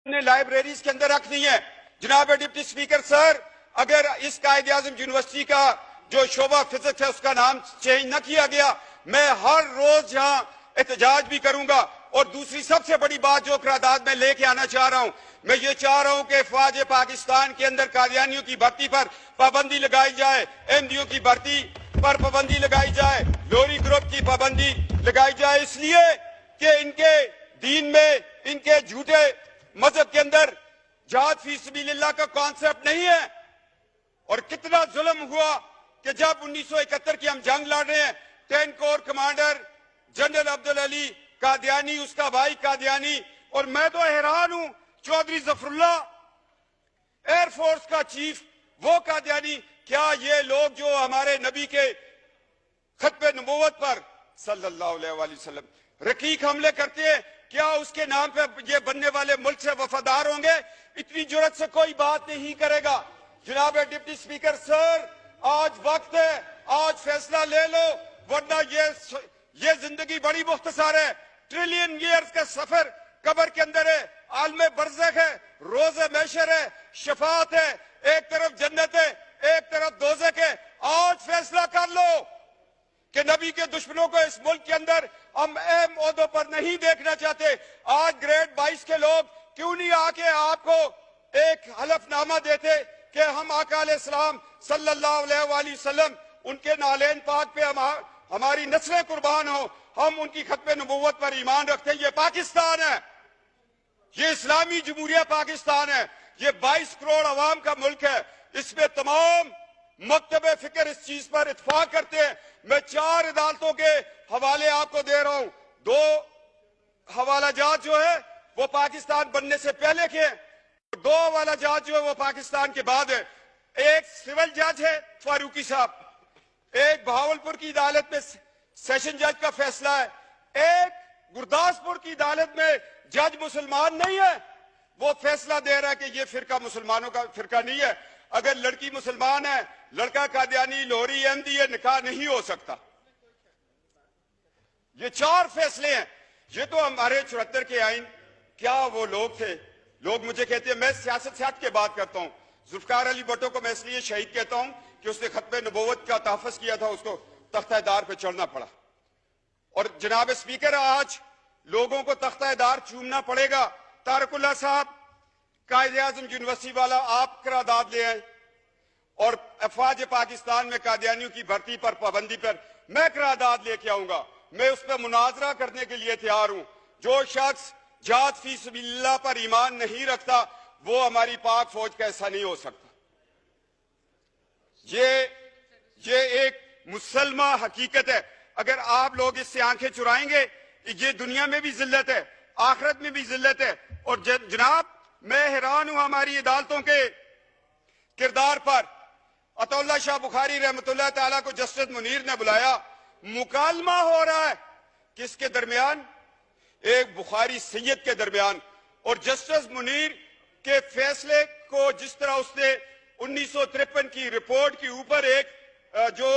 نے لائبریریز کے اندر رکھنی ہے۔ جناب ڈپٹی سپیکر سر، اگر اس قائد اعظم یونیورسٹی کا جو شعبہ فزکس ہے اس کا نام چینج نہ کیا گیا، میں ہر روز یہاں احتجاج بھی کروں گا۔ اور دوسری سب سے بڑی بات جو قرارداد میں لے کے آنا چاہ رہا ہوں، میں یہ چاہ رہا ہوں کہ افواج پاکستان کے اندر قادیانیوں کی بھرتی پر پابندی لگائی جائے، احمدیوں کی بھرتی پر پابندی لگائی جائے، لوری گروپ کی پابندی لگائی جائے، اس لیے کہ ان کے دین میں، ان کے جھوٹے مذہب کے اندر جہاد فی سبیل اللہ کا کانسیپٹ نہیں ہے۔ اور کتنا ظلم ہوا کہ جب 1971 کی ہم جنگ لڑ رہے ہیں، 10 corps commander general Abdul Ali Qadiani, اس کا بھائی قادیانی، اور میں تو حیران ہوں Chaudhry Zafarullah air force کا چیف، وہ قادیانی۔ کیا یہ لوگ جو ہمارے نبی کے ختم نبوت پر صلی اللہ علیہ وآلہ وسلم رقیق حملے کرتے ہیں، کیا اس کے نام پہ یہ بننے والے ملک سے وفادار ہوں گے؟ اتنی جرات سے کوئی بات نہیں کرے گا۔ جناب ڈپٹی سپیکر سر، آج وقت ہے، آج فیصلہ لے لو، ورنہ یہ زندگی بڑی مختصر ہے۔ ٹریلین ایئرز کا سفر قبر کے اندر ہے، عالم برزخ ہے، روز محشر ہے، شفاعت ہے، ایک طرف جنت ہے، ایک طرف دوزخ ہے۔ آج فیصلہ کر لو کہ نبی کے دشمنوں کو اس ملک کے اندر ہم اہم عہدوں پر نہیں دیکھنا چاہتے۔ آج گریڈ 22 کے لوگ کیوں نہیں آ کے آپ کو ایک حلف نامہ دیتے کہ ہم آقا علیہ السلام صلی اللہ علیہ وآلہ وسلم، ان کے نالین پاک پہ ہماری نسلیں قربان ہوں، ہم ان کی ختم نبوت پر ایمان رکھتے ہیں۔ یہ پاکستان ہے، یہ اسلامی جمہوریہ پاکستان ہے، یہ 22 کروڑ عوام کا ملک ہے۔ اس میں تمام مکتب فکر اس چیز پر اتفاق کرتے ہیں۔ میں 4 عدالتوں کے حوالے آپ کو دے رہا ہوں۔ 2 حوالہ جات جو ہے وہ پاکستان بننے سے پہلے کے ہیں، 2 حوالہ جات جو ہے وہ پاکستان کے بعد ہے۔ ایک سول جج ہے فاروقی صاحب، ایک بہاولپور کی عدالت میں سیشن جج کا فیصلہ ہے، ایک گرداسپور کی عدالت میں جج مسلمان نہیں ہے، وہ فیصلہ دے رہا ہے کہ یہ فرقہ مسلمانوں کا فرقہ نہیں ہے۔ اگر لڑکی مسلمان ہے، لڑکا قادیانی، لوہری، احمدی، یہ نکاح نہیں ہو سکتا۔ یہ 4 فیصلے ہیں۔ یہ تو ہمارے 74 کے آئین، کیا وہ لوگ تھے؟ لوگ مجھے کہتے ہیں، میں سیاست سے ہٹ کے بات کرتا ہوں، ذوالفقار علی بھٹو کو میں اس لیے شہید کہتا ہوں کہ اس نے ختم نبوت کا تحفظ کیا تھا، اس کو تختہ دار پہ چڑھنا پڑا۔ اور جناب سپیکر، آج لوگوں کو تختہ دار چومنا پڑے گا۔ طارق اللہ صاحب، قائد اعظم یونیورسٹی والا، آپ قرارداد لے آئیں، اور افواج پاکستان میں قادیانیوں کی بھرتی پر پابندی پر میں قرارداد لے کے آؤں گا۔ میں اس پہ مناظرہ کرنے کے لیے تیار ہوں۔ جو شخص جہاد فی سبیل اللہ پر ایمان نہیں رکھتا، وہ ہماری پاک فوج کا ایسا نہیں ہو سکتا۔ یہ ایک مسلمہ حقیقت ہے۔ اگر آپ لوگ اس سے آنکھیں چرائیں گے، یہ دنیا میں بھی ذلت ہے، آخرت میں بھی ذلت ہے۔ اور جناب، میں حیران ہوں ہماری عدالتوں کے کردار پر۔ عطا اللہ شاہ بخاری رحمۃ اللہ تعالیٰ کو جسٹس منیر نے بلایا، مکالمہ ہو رہا ہے کس کے درمیان؟ ایک بخاری سید کے درمیان۔ اور جسٹس منیر کے فیصلے کو جس طرح اس نے 1953 کی رپورٹ کے اوپر ایک جو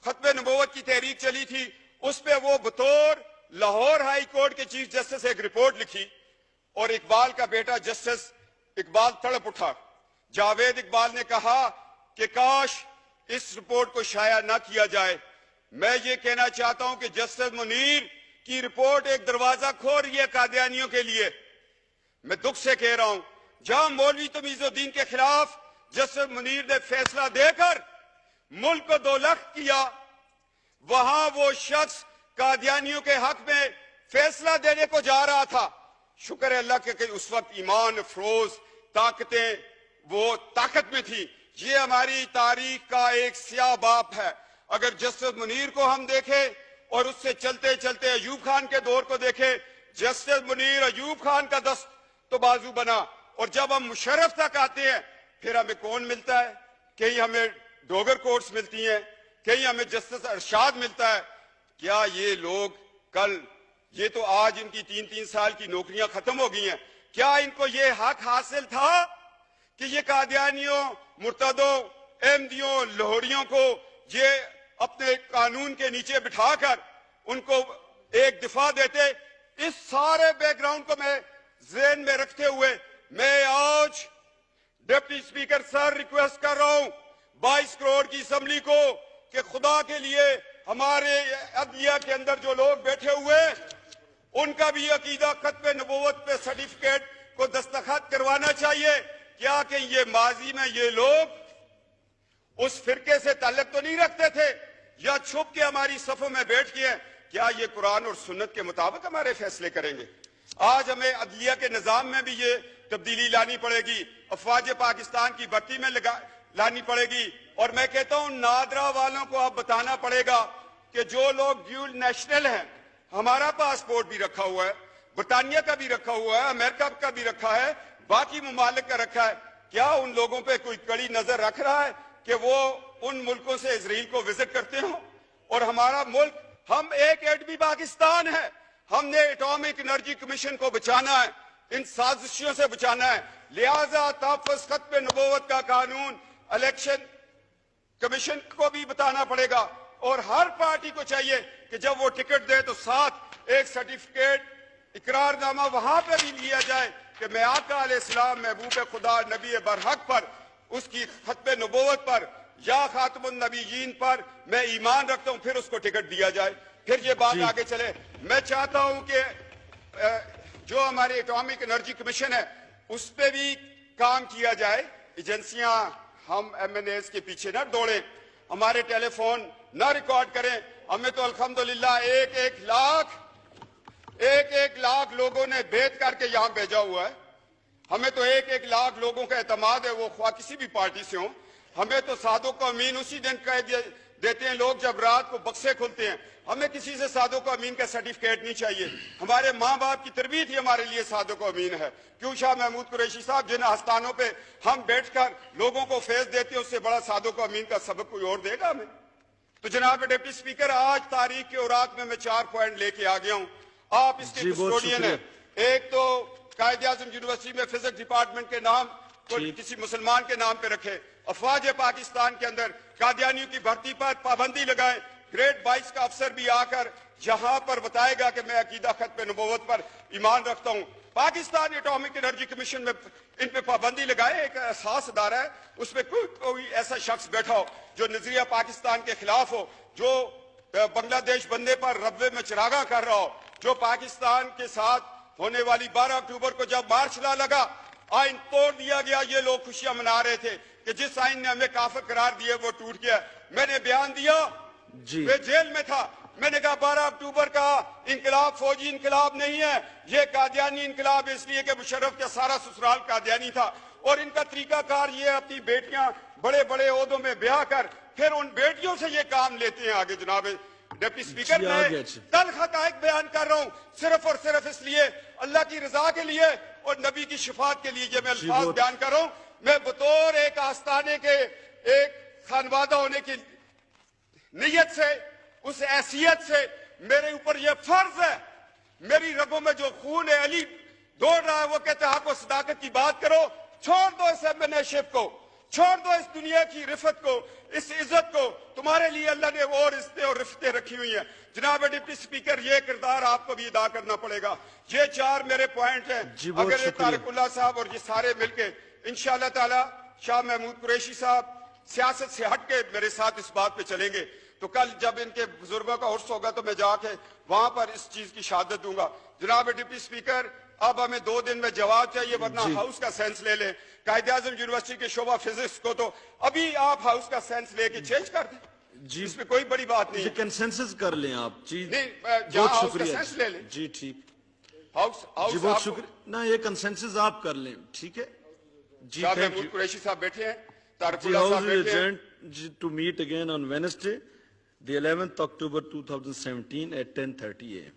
ختم نبوت کی تحریک چلی تھی، اس پہ وہ بطور لاہور ہائی کورٹ کے چیف جسٹس ایک رپورٹ لکھی، اور اقبال کا بیٹا جسٹس اقبال تڑپ اٹھا۔ جاوید اقبال نے کہا کہ کاش اس رپورٹ کو شائع نہ کیا جائے۔ میں یہ کہنا چاہتا ہوں کہ جسٹس منیر کی رپورٹ ایک دروازہ کھول رہی ہے قادیانیوں کے لیے۔ میں دکھ سے کہہ رہا ہوں، جہاں مولوی تمیز الدین کے خلاف جسٹس منیر نے فیصلہ دے کر ملک کو 2 لخت کیا، وہاں وہ شخص قادیانیوں کے حق میں فیصلہ دینے کو جا رہا تھا۔ شکر ہے اللہ کہ اس وقت ایمان افروز طاقتیں وہ طاقت میں تھی۔ یہ ہماری تاریخ کا ایک سیاہ باب ہے۔ اگر جسٹس منیر کو ہم دیکھیں اور اس سے چلتے چلتے ایوب خان کے دور کو دیکھیں، جسٹس منیر ایوب خان کا دست تو بازو بنا، اور جب ہم مشرف تک آتے ہیں پھر ہمیں کون ملتا ہے؟ کہیں ہمیں ڈوگر کورٹس ملتی ہیں، کہیں ہمیں جسٹس ارشاد ملتا ہے۔ کیا یہ لوگ کل، یہ تو آج ان کی 3 سال کی نوکریاں ختم ہو گئی ہیں، کیا ان کو یہ حق حاصل تھا کہ یہ قادیانیوں، مرتدوں، احمدیوں، لاہوریوں کو یہ اپنے قانون کے نیچے بٹھا کر ان کو ایک دفاع دیتے؟ اس سارے بیک گراؤنڈ کو میں ذہن میں رکھتے ہوئے रिक्वेस्ट कर रहा हूं 22 करोड़ की असम्बली को कि खुदा के लिए हमारे अदलिया के अंदर जो लोग बैठे हुए उनका भी अकीदा खत्म नबूवत पे सर्टिफिकेट को दस्तखत करवाना चाहिए। क्या कि ये माजी में ये लोग उस फिरके से ताल्लुक तो नहीं रखते थे या छुप के हमारी सफों में बैठ के हैं? क्या ये कुरान और सुन्नत के मुताबिक हमारे फैसले करेंगे? आज हमें अदलिया के निजाम में भी ये तब्दीली लानी पड़ेगी, अफवाज पाकिस्तान की भर्ती में लानी पड़ेगी। और मैं कहता हूं नादरा वालों को अब बताना पड़ेगा कि जो लोग ड्यूल नेशनल हैं, हमारा पासपोर्ट भी रखा हुआ है, बरतानिया का भी रखा हुआ है, अमेरिका का भी रखा है, बाकी मुमालिक का रखा है, क्या उन लोगों पे कोई कड़ी नजर रख रहा है कि वो उन मुल्कों से इजराइल को विजिट करते हो? और हमारा मुल्क, हम एक एटमी पाकिस्तान है, हमने एटॉमिक एनर्जी कमीशन को बचाना है, इन साजिशों से बचाना है। लिहाजा तहफ़्फ़ुज़ खत्म नबूवत का कानून इलेक्शन कमीशन को भी बताना पड़ेगा और हर पार्टी को चाहिए कि जब वो टिकट दे तो साथ एक सर्टिफिकेट इकरारनामा वहां पे भी लिया जाए कि मैं आका अलैहिस्सलाम महबूब खुदा नबी बरहक पर, उसकी खत्म नबूवत पर या खातमुन नबीयीन पर मैं ईमान रखता हूं, फिर उसको टिकट दिया जाए, फिर ये बात आगे चले। मैं चाहता हूं कि जो हमारे एटॉमिक एनर्जी कमीशन है उस पर भी काम किया जाए। एजेंसियां, हम MNAs के पीछे न दौड़े, हमारे टेलीफोन न रिकॉर्ड करें। हमें तो अल्हम्दुलिल्लाह एक लाख लोगों ने भेद करके यहां भेजा हुआ है। हमें तो एक लाख लोगों का एतमाद है, वो ख्वाह किसी भी पार्टी से हो। हमें तो सादों को अमीन उसी दिन कह देते हैं लोग जब रात को बक्से खुलते हैं। हमें किसी से सादों को अमीन का सर्टिफिकेट नहीं चाहिए। हमारे माँ बाप की तरबियत ही हमारे लिए सादों को अमीन है। क्यों शाह महमूद कुरैशी साहब, जिन आस्थानों पे हम बैठकर लोगों को फैज देते हैं, उससे बड़ा सादों को अमीन का सबक कोई और देगा हमें? तो जनाब डिप्टी स्पीकर, आज तारीख के औराक में मैं 4 पॉइंट लेके आ गया हूं। आप इसके कस्टोडियन है। एक तो कायदे आज़म यूनिवर्सिटी में फिजिक्स डिपार्टमेंट के नाम को किसी मुसलमान के नाम पे रखे। अफवाज पाकिस्तान के अंदर कादियानियों की भर्ती पर पाबंदी लगाए। ग्रेड 22 का अफसर भी आकर यहां पर बताएगा कि मैं अकीदा खत्म नबूवत पर ईमान रखता हूं। पाकिस्तान एटॉमिक एनर्जी कमीशन में इन पे पाबंदी लगाए। एक एहसास अदारा है, उसमें कोई ऐसा शख्स बैठा हो जो नजरिया पाकिस्तान के खिलाफ हो, जो बांग्लादेश बनने पर रब्बे में चिरागा कर रहा हो, जो पाकिस्तान के साथ होने वाली 12 अक्टूबर को जब मार्च ला लगा, आइन तोड़ दिया गया, ये लोग खुशियां मना रहे थे कि जिस आइन ने हमें काफिर करार दिए वो टूट गया। मैंने बयान दिया, वे जेल में था, मैंने कहा 12 अक्टूबर का इंकलाब फौजी इंकलाब नहीं है, ये कादियानी इंकलाब, इसलिए कि मुशर्रफ का सारा ससुराल कादियानी था। और इनका तरीकाकार ये अपनी बेटियां बड़े बड़े ओहदों में ब्याह कर फिर उन बेटियों से ये काम लेते हैं आगे। जनाब डिप्टी स्पीकर, मैं तल्ख हक़ाइक़ बयान कर रहा हूं, सिर्फ और सिर्फ इसलिए अल्लाह की रजा के लिए और नबी की शिफात के लिए ये मैं अल्फाज बयान कर रहा हूं। मैं बतौर एक आस्थाने के एक खानवादा होने की नीयत से, उस हैसियत से मेरे ऊपर यह फर्ज है, मेरी रगों में जो खून है अली दौड़ रहा है, वो कहते हैं आपको सदाकत की बात करो, छोड़ दो इस एमएनएशिप को, छोड़ दो इस दुनिया की रिफत को, इस इज्जत को। तुम्हारे लिए अल्लाह ने और इज्जतें और रिफतें रखी हुई हैं। जनाब डिप्टी स्पीकर, ये किरदार आपको भी अदा करना पड़ेगा। ये 4 मेरे पॉइंट हैं। अगर ये तारिकुल्लाह साहब और ये सारे मिलके इंशाअल्लाह ताला, शाह महमूद कुरैशी साहब सियासत से हट के मेरे साथ इस बात पे चलेंगे, तो कल जब इनके बुजुर्गों का उर्स होगा तो मैं जाके वहां पर इस चीज की शहादत दूंगा। जनाब डिप्टी स्पीकर, अब हमें 2 दिन में जवाब चाहिए, वरना हाउस का सेंस ले लें। कायदे आज़म यूनिवर्सिटी के शोबा फिजिक्स को तो अभी आप हाउस का सेंस लेके चेंज कर दें, इसमें कोई बड़ी बात नहीं है। कंसेंसस कर लें आप जी, नहीं, बहुत शुक्रिया सेंस ले लें जी। ठीक, हाउस बहुत शुक्रिया ना, ये कंसेंसस आप कर लें, ठीक है जी। शाह महमूद कुरैशी साहब बैठे हैं, तारिकुल्लाह साहब बैठे हैं। To meet again on Wednesday, the 11th October 2017 at 10:30 a.m.